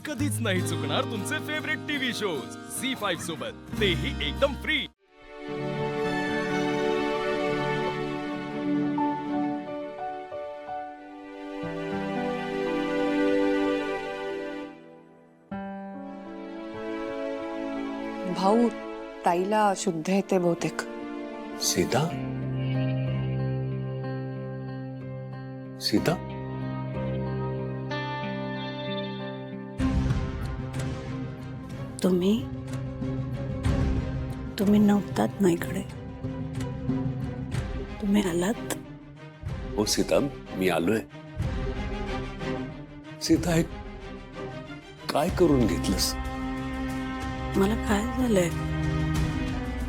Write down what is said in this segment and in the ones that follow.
कधीच नाही चुकणार तुमचे फेवरेट टीव्ही शोज झी5 सोबत, तेही एकदम फ्री। भाऊ, ताईला शुद्ध येते बहुतेक। सीता, सीता, तुम्ही नव्हतात ना इकडे, तुम्ही आलात। हो सीता, मी आलोय। सीता, हे काय करून घेतलंस? मला काय झालंय?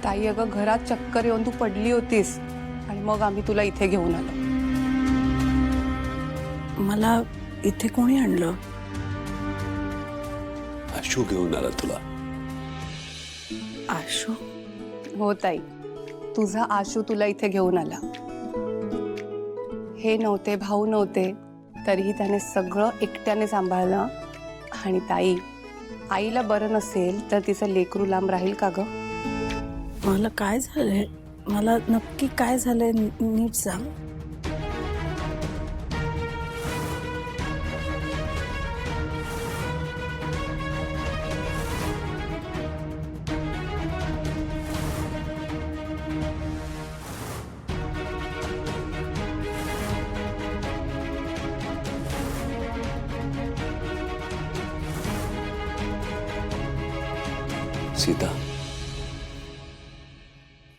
ताई, अगं घरात चक्कर येऊन तू पडली होतीस आणि मग आम्ही तुला इथे घेऊन आलो। मला इथे कोणी आणलं? आशू घेऊन आला तुला। आशू? हो ताई, तुझा आशू तुला इथे घेऊन आला। हे नव्हते, भाऊ नव्हते, तरीही त्याने सगळं एकट्याने सांभाळलं। आणि ताई, आईला बरं नसेल तर तिचं लेकरू लांब राहील का ग? मला काय झालंय? मला नक्की काय झालंय नीट सांग। सीता,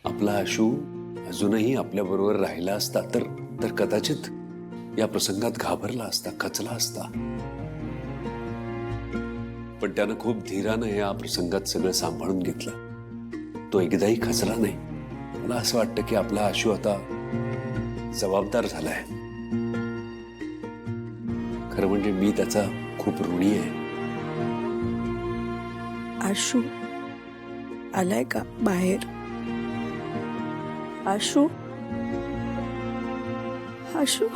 आपला आशू अजूनही आपल्या बरोबर राहिला असता तर कदाचित या प्रसंगात घाबरला असता, खचला असता। पण त्यानं खूप धीरानं या प्रसंगात सगळं सांभाळून घेतलं। तो एकदाही खचला नाही। मला असं वाटतं की आपला आशू आता जबाबदार झालाय। खरं म्हणजे मी त्याचा खूप ऋणी आहे। आशू आलाय का बाहेर? आशू, आशू,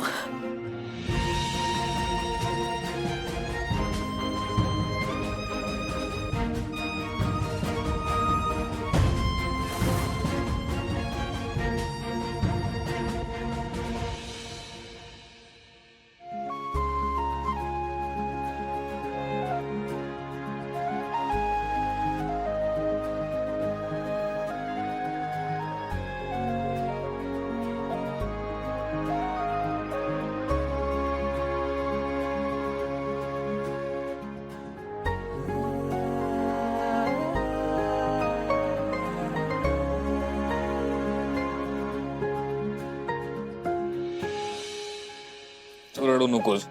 रडू नकोस,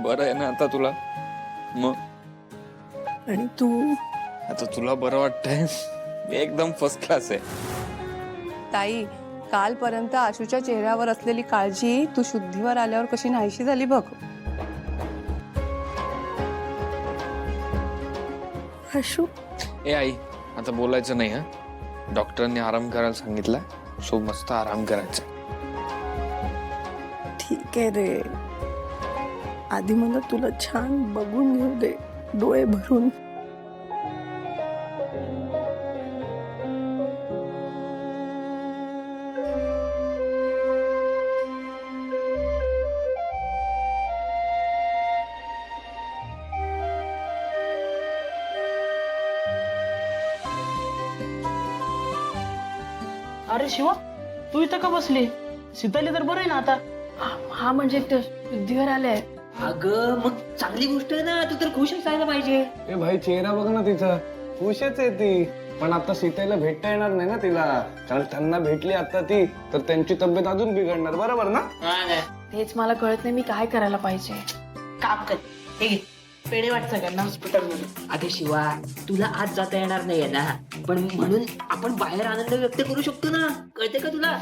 बरं आहे ना आता तुला? मग आणि तू? आता तुला बरं वाटतंय? मी एकदम फर्स्ट क्लास आहे। ताई, कालपर्यंत आशूच्या चेहऱ्यावर असलेली काळजी तू शुद्धीवर आल्यावर कशी नाहीशी झाली बघ। आशू, ए आई, आता बोलायचं नाही हा। डॉक्टरांनी आराम करायला सांगितलं, सो मस्त आराम करायचा। ठीक आहे रे, आधी मला तुला छान बघून घेऊ दे, डोळे भरून। अरे शिवा, तू इथं का बसली? सीताली तर बरं आहे ना आता? हा म्हणजे ते शुद्धीवर आले। अगं मग चांगली गोष्ट आहे ना, तू तर खुश असायला पाहिजे। ए भाई, चेहरा बघ ना तिचा, खुशच आहे ती। पण आता सीतेला भेटता येणार नाही ना तिला, कारण त्यांना भेटली आता ती तर त्यांची तब्येत अजून बिघडणार, बरोबर ना? तेच मला कळत नाही मी काय करायला पाहिजे। काम कर, हे घे पेढे वाट सगळ्यांना हॉस्पिटल मध्ये। अगं शिवा, तुला आज जाता येणार नाहीये ना, पण म्हणून आपण बाहेर आनंद व्यक्त करू शकतो ना, कळते का तुला?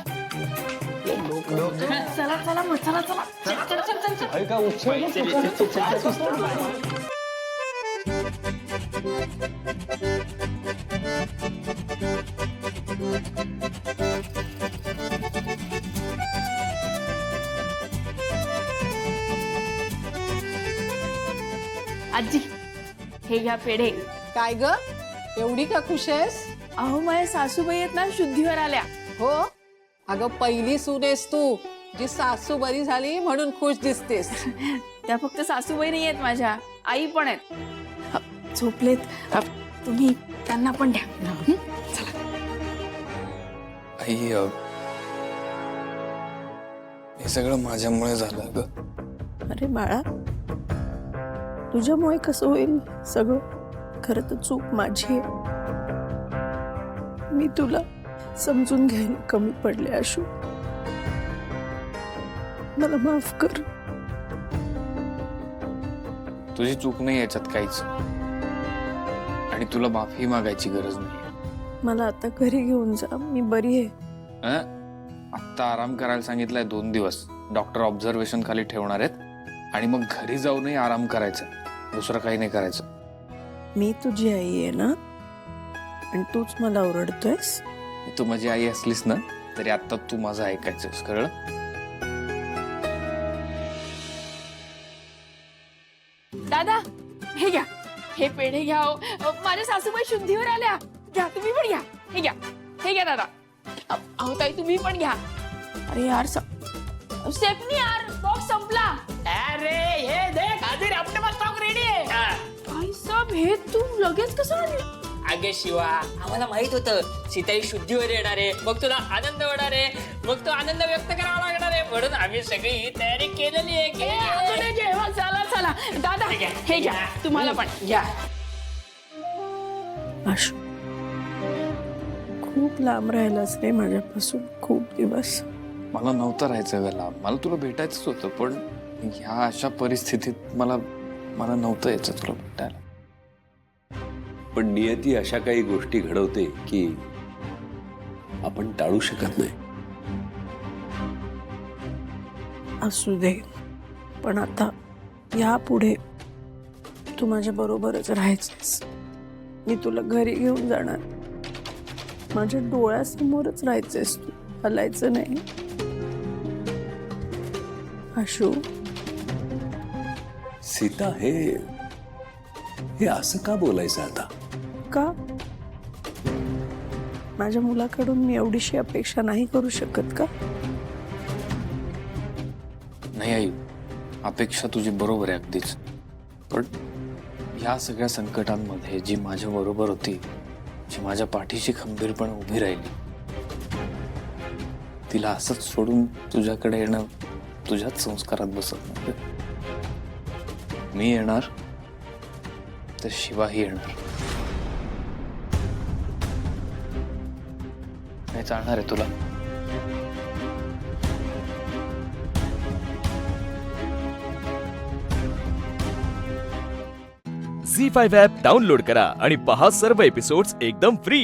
चला चला मग, चला चला, चल चल चल चल चल। ऐका, उत्सव आजी हे घ्या पेढे. काय ग एवढी का खुश आहेस? अहो माझ्या सासूबाई आहेत ना शुद्धीवर आल्या. हो अगं पहिली सून आहेस तू जी सासू बरी झाली म्हणून खुश दिसतेस. त्या फक्त सासूबाई नाही आहेत माझ्या, आई पण आहेत. झोपलेत. तुम्ही त्यांना पण द्या. आई हे सगळं माझ्यामुळे झालं ग. अरे बाळा तुझ्यामुळे कसं होईल सगळं? खरं तर चूक माझी आहे. मी तुला समजून घ्यायला कमी पडले आशू. मला माफ कर. तुझी चूक नाही याच्यात काहीच, आणि तुला माफी मागायची गरज नाही. मला आता घरी घेऊन जा, मी बरी आहे. आत्ता आराम करायला सांगितलंय 2 दिवस. डॉक्टर ऑब्झर्वेशन खाली ठेवणार आहेत, आणि मग घरी जाऊनही आराम करायचा, दुसरं काही नाही करायचं. मी तुझी आई आहे ना, आणि तूच मला ओरडतोयस. तू माझी आई असलीस ना तरी आता तू माझं ऐकायचंस, कळलं? दादा हे घ्या, हे पेढे घ्या. माझ्या सासूबाई शुद्धीवर आल्या. घ्या तुम्ही पण घ्या. हे घ्या, हे घ्या दादा. अहो ताई तुम्ही पण घ्या. अरे यार स्टेफनी यार बॉक्स संपला. अरे हे देख आधी आपल्या पास स्टॉक रेडी आहे. आई साहेब हे तू लगेच कसं आणलं? अगे शिवा आम्हाला माहित होतं सीताई शुद्धीवर येणार आहे, मग तुला आनंद होणार आहे, मग तो आनंद व्यक्त करावा लागणार आहे, म्हणून आम्ही सगळी तयारी केलेली आहे. चला चला दादा हे घ्या, तुम्हाला पण घ्या. आशू खूप लांब राहिलास रे माझ्यापासून खूप दिवस. मला नव्हतं राहायचं ग लांब, मला तुला भेटायचंच होतं, पण ह्या अशा परिस्थितीत मला नव्हतं यायचं तुला भेटायला. पण नियती अशा काही गोष्टी घडवते की आपण टाळू शकत नाही. असू दे, पण आता यापुढे तू माझ्या बरोबरच राहायचंस. मी तुला घरी घेऊन जाणार. माझ्या डोळ्यासमोरच राहायचंस तू, हलायचं नाही. आशू सीता हे असं का बोलायचं आता? का? माझ्या मुलाकडून मी एवढीशी अपेक्षा नाही करू शकत का? नाही आई, अपेक्षा तुझी बरोबर आहे अगदीच, पण ह्या सगळ्या संकटांमध्ये जी माझ्या बरोबर होती, जी माझ्या पाठीशी खंबीरपणे उभी राहिली, तिला असंच सोडून तुझ्याकडे येणं तुझ्याच संस्कारात बसत नाही. मी येणार तर शिवाही येणार. नाही चालणार आहे तुला? झी5 ॲप डाउनलोड करा आणि पहा सर्व एपिसोड्स एकदम फ्री.